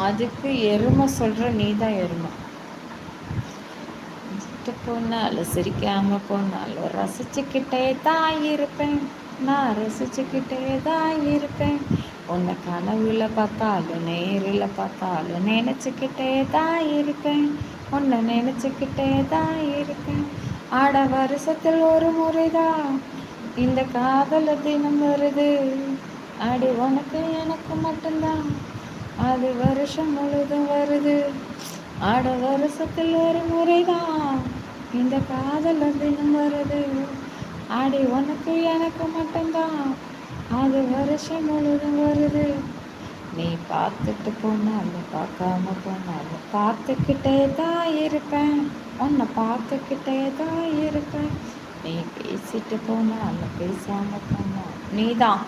அதுக்கு எருமை சொல்கிற நீ தான் எருமை. விட்டு போனாலும் சிரிக்காம போனாலும் ரசிச்சுக்கிட்டே தான் இருப்பேன். நான் ரசிச்சுக்கிட்டே தான் இருப்பேன். உன்னை கனவுல பார்த்தாலும் நேரில் பார்த்தாலும் நினச்சிக்கிட்டே தான் இருப்பேன். உன்னை நினச்சிக்கிட்டே தான் இருப்பேன். ஆட வருஷத்தில் ஒரு முறைதான் இந்த காதல தினம் வருது. அடி உனக்கு எனக்கு மட்டும்தான் அது வருஷம் முழுதும் வருது. ஆட வருஷத்தில் ஒரு முறைதான் இந்த காதல் தினம் வருது. ஆடி உனக்கு எனக்கு மட்டும்தான் அது வருஷம் முழுதும் வருது. நீ பார்த்துட்டு போனாலும் பார்க்காம போனாலும் பார்த்துக்கிட்டே தான் இருப்பேன். உன்னை பார்த்துக்கிட்டே தான் இருப்பேன். நீ பேசிட்டு போனாலும் பேசாம போனாலும் நீதான்.